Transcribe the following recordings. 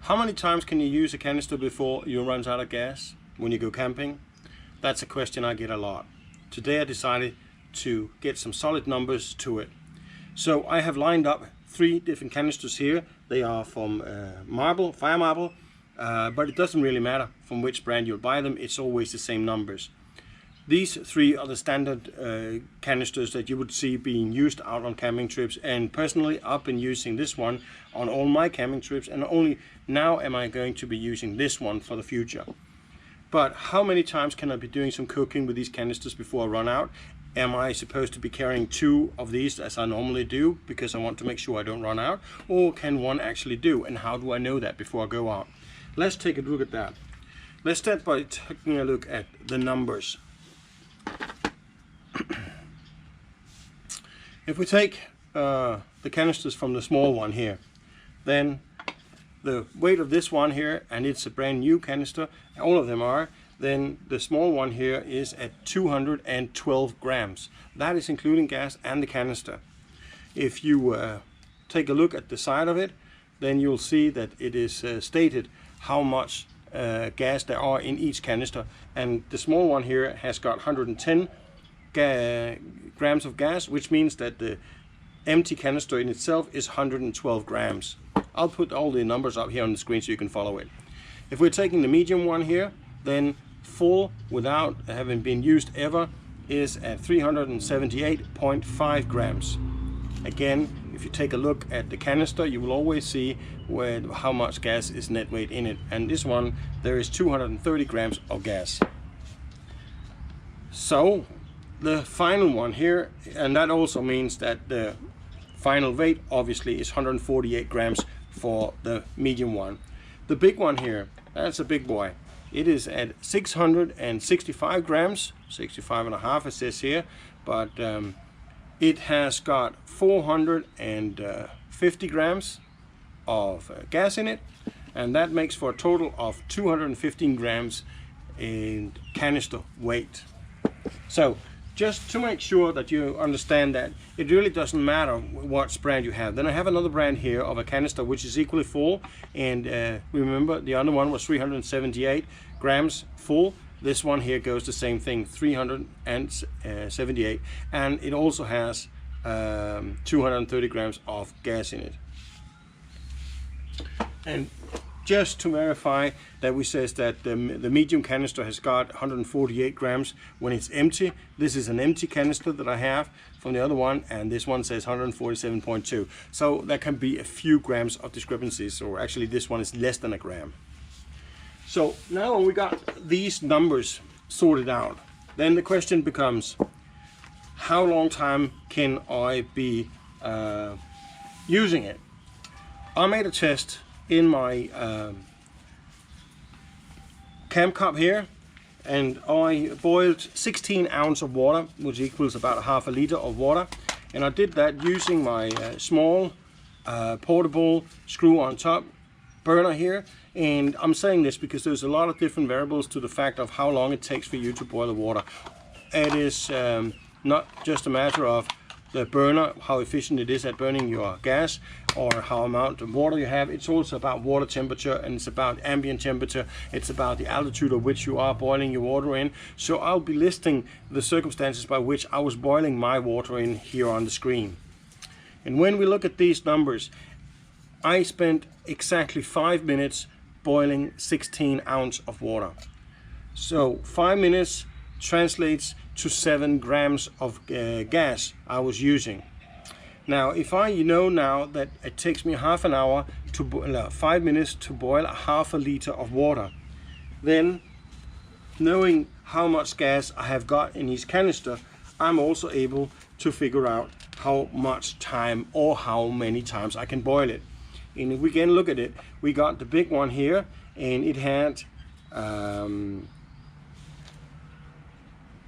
How many times can you use a canister before you run out of gas when you go camping? That's a question I get a lot. Today I decided to get some solid numbers to it. So I have lined up 3 different canisters here. They are from fire marble, but it doesn't really matter from which brand you'll buy them. It's always the same numbers. These 3 are the standard canisters that you would see being used out on camping trips, and personally I've been using this one on all my camping trips, and only now am I going to be using this one for the future. But how many times can I be doing some cooking with these canisters before I run out? Am I supposed to be carrying 2 of these as I normally do because I want to make sure I don't run out, or can one actually do, and how do I know that before I go out? Let's take a look at that. Let's start by taking a look at the numbers. If we take the canisters from the small one here, then the weight of this one here, and it's a brand new canister, all of them are, then the small one here is at 212 grams. That is including gas and the canister. If you take a look at the side of it, then you'll see that it is stated how much gas there are in each canister, and the small one here has got 110 grams of gas, which means that the empty canister in itself is 112 grams. I'll put all the numbers up here on the screen so you can follow it. If we're taking the medium one here, then full without having been used ever is at 378.5 grams. Again, if you take a look at the canister, you will always see how much gas is net weight in it, and this one there is 230 grams of gas. So the final one here, and that also means that the final weight obviously is 148 grams for the medium one. The big one here, that's a big boy. It is at 665 grams, 65 and a half it says here, but it has got 450 grams of gas in it, and that makes for a total of 215 grams in canister weight. So just to make sure that you understand that it really doesn't matter what brand you have. Then I have another brand here of a canister which is equally full, and remember the other one was 378 grams full. This one here goes the same thing, 378, and it also has 230 grams of gas in it. And just to verify that we says that the medium canister has got 148 grams when it's empty. This is an empty canister that I have from the other one, and this one says 147.2. So there can be a few grams of discrepancies, or actually this one is less than a gram. So now when we got these numbers sorted out, then the question becomes, how long time can I be using it? I made a test in my camp cup here, and I boiled 16 ounces of water, which equals about half a liter of water, and I did that using my small portable screw on top burner here. And I'm saying this because there's a lot of different variables to the fact of how long it takes for you to boil the water. It is not just a matter of the burner, how efficient it is at burning your gas, or how amount of water you have. It's also about water temperature, and it's about ambient temperature. It's about the altitude at which you are boiling your water in. So I'll be listing the circumstances by which I was boiling my water in here on the screen. And when we look at these numbers, I spent exactly 5 minutes boiling 16 ounces of water. So 5 minutes translates to 7 grams of gas I was using. Now if I know now that it takes me half an hour to 5 minutes to boil a half a liter of water, then knowing how much gas I have got in each canister, I'm also able to figure out how much time or how many times I can boil it. And if we can look at it, we got the big one here, and it had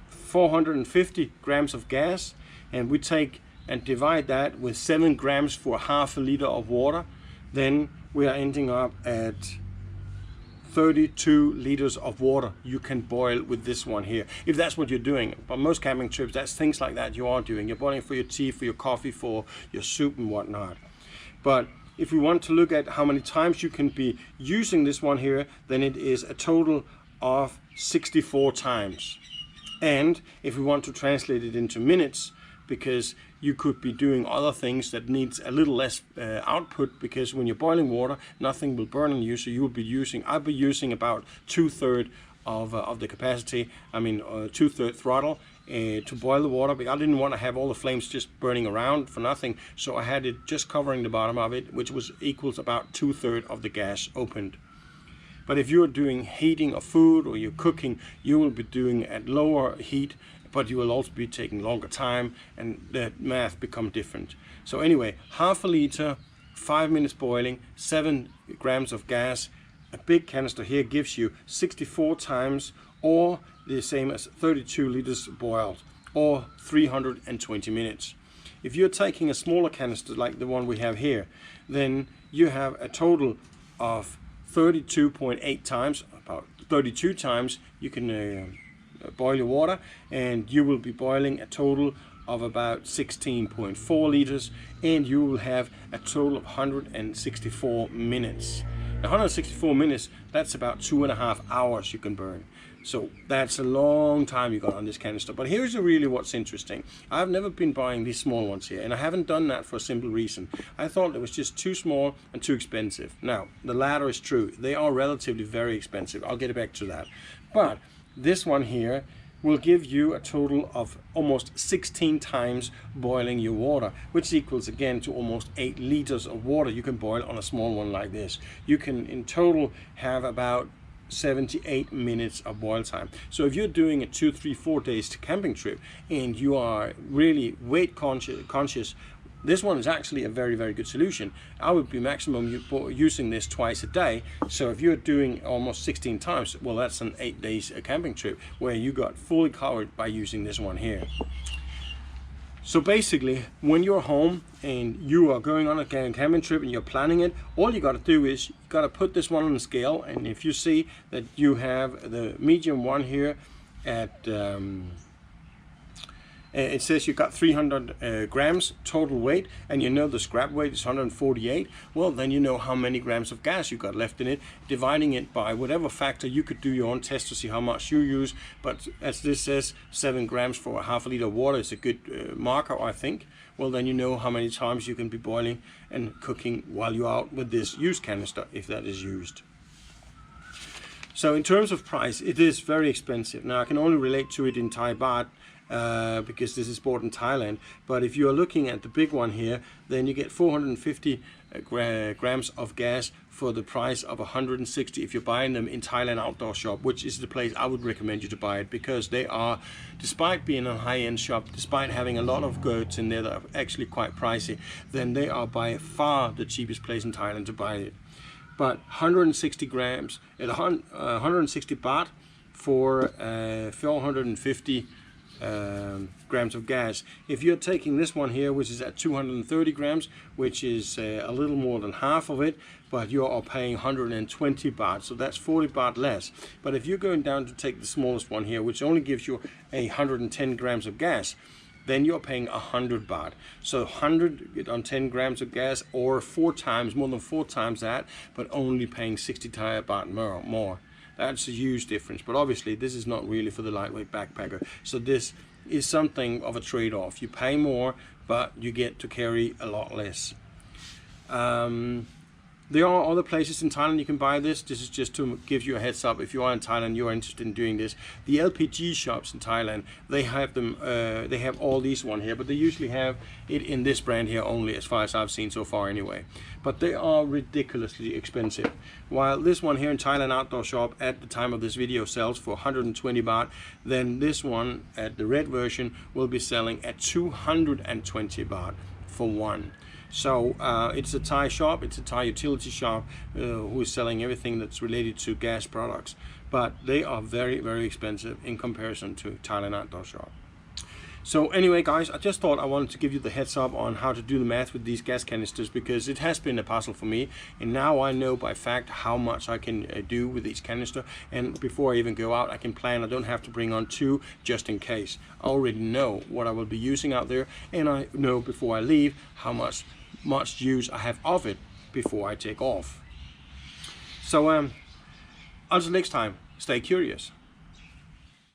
450 grams of gas, and we take and divide that with 7 grams for half a liter of water, then we are ending up at 32 liters of water you can boil with this one here, if that's what you're doing. But most camping trips, that's things like that you are doing. You're boiling for your tea, for your coffee, for your soup and whatnot. But if we want to look at how many times you can be using this one here, then it is a total of 64 times. And if we want to translate it into minutes, because you could be doing other things that needs a little less output, because when you're boiling water, nothing will burn on you, so you'll be using, I'll be using about 2/3 of the capacity, I mean 2/3 throttle to boil the water, but I didn't want to have all the flames just burning around for nothing, so I had it just covering the bottom of it, which was equals about 2/3 of the gas opened. But if you're doing heating of food or you're cooking, you will be doing at lower heat, but you will also be taking longer time, and the math become different. So anyway, half a liter, 5 minutes boiling, 7 grams of gas. A big canister here gives you 64 times, or the same as 32 liters boiled, or 320 minutes. If you're taking a smaller canister like the one we have here, then you have a total of 32.8 times, about 32 times you can boil your water, and you will be boiling a total of about 16.4 liters, and you will have a total of 164 minutes. 164 minutes, that's about 2.5 hours you can burn. So that's a long time you got on this canister. But here's really what's interesting. I've never been buying these small ones here, and I haven't done that for a simple reason. I thought it was just too small and too expensive. Now, the latter is true. They are relatively very expensive. I'll get back to that. But this one here will give you a total of almost 16 times boiling your water, which equals again to almost 8 liters of water you can boil on a small one like this. You can in total have about 78 minutes of boil time. So if you're doing a 2, 3, 4 days camping trip and you are really weight conscious, this one is actually a very, very good solution. I would be maximum using this twice a day. So if you're doing almost 16 times, well, that's an 8 days camping trip where you got fully covered by using this one here. So basically, when you're home and you are going on a camping trip and you're planning it, all you got to do is you got to put this one on the scale, and if you see that you have the medium one here at it says you got 300 grams total weight, and you know the scrap weight is 148, well, then you know how many grams of gas you got left in it, dividing it by whatever factor. You could do your own test to see how much you use, but as this says, 7 grams for a half a liter of water is a good marker, I think. Well, then you know how many times you can be boiling and cooking while you're out with this used canister, if that is used. So in terms of price, it is very expensive. Now I can only relate to it in Thai baht, because this is bought in Thailand. But if you are looking at the big one here, then you get 450 grams of gas for the price of 160 if you're buying them in Thailand Outdoor Shop, which is the place I would recommend you to buy it, because they are, despite being a high-end shop, despite having a lot of goods in there that are actually quite pricey, then they are by far the cheapest place in Thailand to buy it. But 160 grams, 160 baht for 450 grams of gas. If you're taking this one here, which is at 230 grams, which is a little more than half of it, but you are paying 120 baht, so that's 40 baht less. But if you're going down to take the smallest one here, which only gives you 110 grams of gas, then you're paying 100 baht. So 100 on 10 grams of gas, or 4 times, more than 4 times that, but only paying 60 Thai baht more. That's a huge difference, but obviously this is not really for the lightweight backpacker. So this is something of a trade-off. You pay more, but you get to carry a lot less. There are other places in Thailand you can buy this. This is just to give you a heads up. If you are in Thailand, you are interested in doing this. The LPG shops in Thailand, they have them. They have all these one here, but they usually have it in this brand here only, as far as I've seen so far, anyway. But they are ridiculously expensive. While this one here in Thailand Outdoor Shop at the time of this video sells for 120 baht, then this one at the red version will be selling at 220 baht for one. So it's a Thai shop, it's a Thai utility shop who is selling everything that's related to gas products. But they are very, very expensive in comparison to Thailand Outdoor Shop. So anyway, guys, I just thought I wanted to give you the heads up on how to do the math with these gas canisters, because it has been a puzzle for me, and now I know by fact how much I can do with each canister. And before I even go out, I can plan. I don't have to bring on 2 just in case. I already know what I will be using out there, and I know before I leave how much use I have of it, before I take off. So until next time, stay curious.